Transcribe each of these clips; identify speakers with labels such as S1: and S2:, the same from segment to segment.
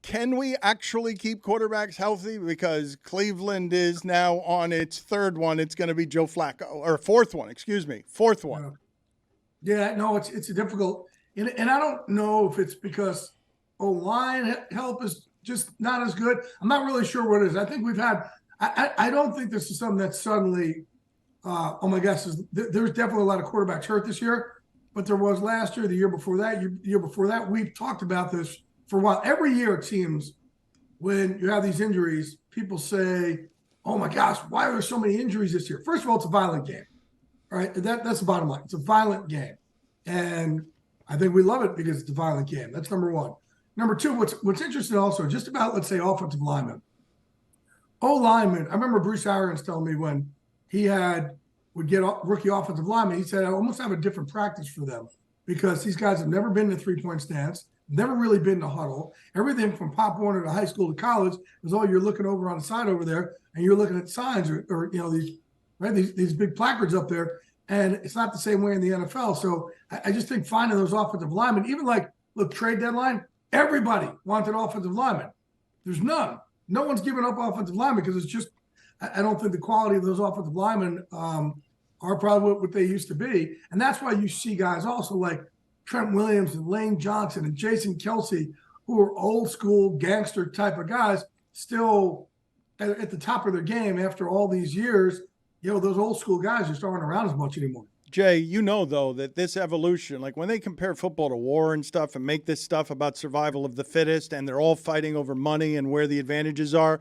S1: can we actually keep quarterbacks healthy? Because Cleveland is now on its third one. It's going to be Joe Flacco, or fourth one.
S2: Yeah, no, it's a difficult, and I don't know if it's because O-line help is just not as good. I'm not really sure what it is. I think we've had. I don't think this is something that suddenly. Oh my gosh, there's definitely a lot of quarterbacks hurt this year, but there was last year, the year before that, year before that. We've talked about this for a while. Every year, it seems, when you have these injuries, people say, "Oh my gosh, why are there so many injuries this year?" First of all, it's a violent game, right? That's the bottom line. It's a violent game, and I think we love it because it's a violent game. That's number one. Number two, what's interesting also, just about, let's say, offensive linemen. O-linemen, I remember Bruce Arians telling me when he would get rookie offensive linemen, he said, I almost have a different practice for them because these guys have never been in a three-point stance, never really been in a huddle. Everything from Pop Warner to high school to college is all you're looking over on the side over there, and you're looking at signs or these big placards up there, and it's not the same way in the NFL. So I just think finding those offensive linemen, even look, trade deadline, everybody wanted offensive linemen. There's none. No one's giving up offensive linemen because it's just, I don't think the quality of those offensive linemen are probably what they used to be. And that's why you see guys also like Trent Williams and Lane Johnson and Jason Kelsey, who are old school gangster type of guys, still at the top of their game after all these years. Those old school guys just aren't around as much anymore.
S1: Jay, though, that this evolution, like when they compare football to war and stuff and make this stuff about survival of the fittest and they're all fighting over money and where the advantages are,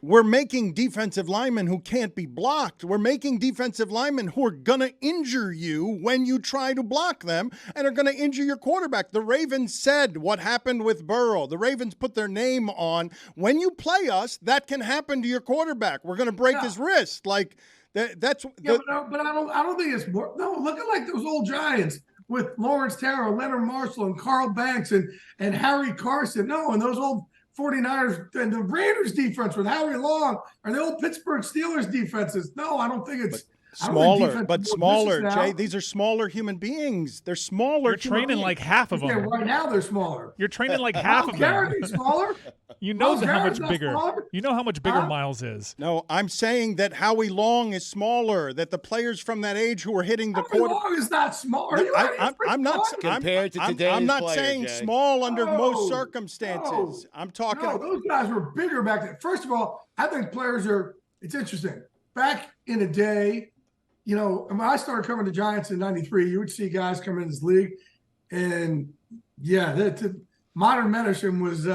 S1: we're making defensive linemen who can't be blocked. We're making defensive linemen who are going to injure you when you try to block them and are going to injure your quarterback. The Ravens said what happened with Burrow. The Ravens put their name on, when you play us, that can happen to your quarterback. We're going to break his wrist. Like, that's
S2: but I don't think it's more. No, look at like those old Giants with Lawrence Taylor, Leonard Marshall, and Carl Banks and Harry Carson. No, and those old 49ers and the Raiders defense with Howie Long, or the old Pittsburgh Steelers defenses. No, I don't think it's
S1: smaller, Jay. These are smaller human beings. They're smaller.
S3: You're training like half of them.
S2: Yeah, right now they're smaller.
S3: You're training like half of them.
S2: They're smaller.
S3: You know how much bigger.
S2: Smaller?
S3: You know how much bigger Miles is.
S1: No, I'm saying that Howie Long is smaller. That the players from that age who are hitting the quarter.
S2: Howie Long is not small.
S1: I'm not
S4: compared to today's
S1: I'm not
S4: players,
S1: saying
S4: Jay.
S1: small under most circumstances. I'm talking.
S2: No, those guys were bigger back then. First of all, I think players are. It's interesting. Back in the day, when I started covering the Giants in '93, you would see guys come in this league, and modern medicine was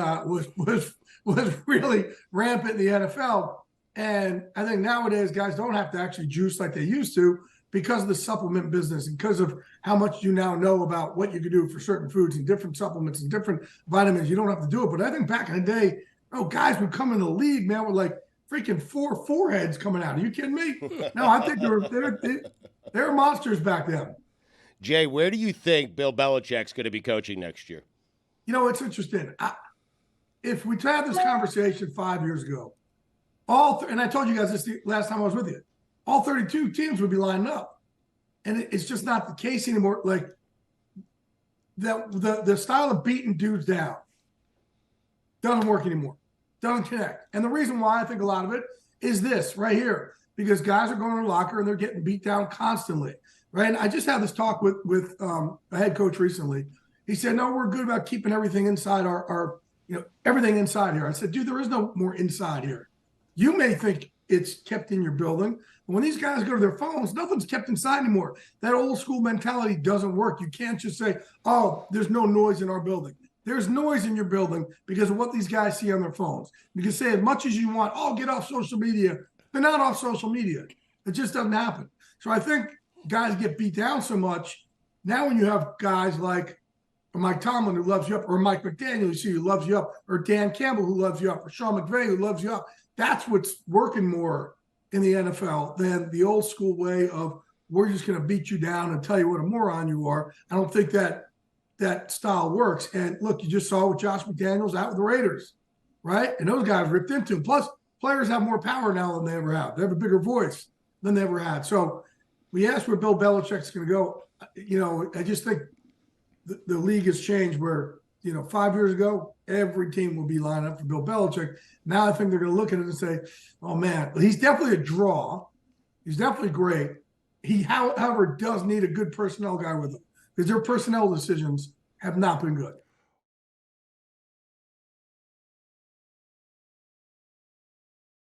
S2: really rampant in the NFL. And I think nowadays guys don't have to actually juice like they used to because of the supplement business and because of how much you now know about what you can do for certain foods and different supplements and different vitamins. You don't have to do it. But I think back in the day, guys would come in the league, man, with like freaking 4 foreheads coming out. Are you kidding me? No, I think they were monsters back then.
S4: Jay, where do you think Bill Belichick's going to be coaching next year?
S2: It's interesting. If we had this conversation 5 years ago, and I told you guys this the last time I was with you, all 32 teams would be lining up. And it's just not the case anymore. Like the style of beating dudes down doesn't work anymore. Doesn't connect. And the reason why I think a lot of it is this right here, because guys are going to the locker and they're getting beat down constantly. Right. And I just had this talk with a head coach recently. He said, no, we're good about keeping everything inside our everything inside here. I said, dude, there is no more inside here. You may think it's kept in your building, but when these guys go to their phones, nothing's kept inside anymore. That old school mentality doesn't work. You can't just say, oh, there's no noise in our building. There's noise in your building because of what these guys see on their phones. You can say as much as you want, oh, get off social media. They're not off social media. It just doesn't happen. So I think guys get beat down so much. Now when you have guys like Mike Tomlin who loves you up, or Mike McDaniel who loves you up, or Dan Campbell who loves you up, or Sean McVay who loves you up, that's what's working more in the NFL than the old school way of we're just going to beat you down and tell you what a moron you are. I don't think that style works. And look, you just saw with Josh McDaniels out with the Raiders, right? And those guys ripped into him. Plus, players have more power now than they ever have. They have a bigger voice than they ever had. So we asked where Bill Belichick's going to go. I just think the league has changed where 5 years ago, every team would be lining up for Bill Belichick. Now I think they're going to look at it and say, oh, man, he's definitely a draw. He's definitely great. He, however, does need a good personnel guy with him because their personnel decisions have not been good.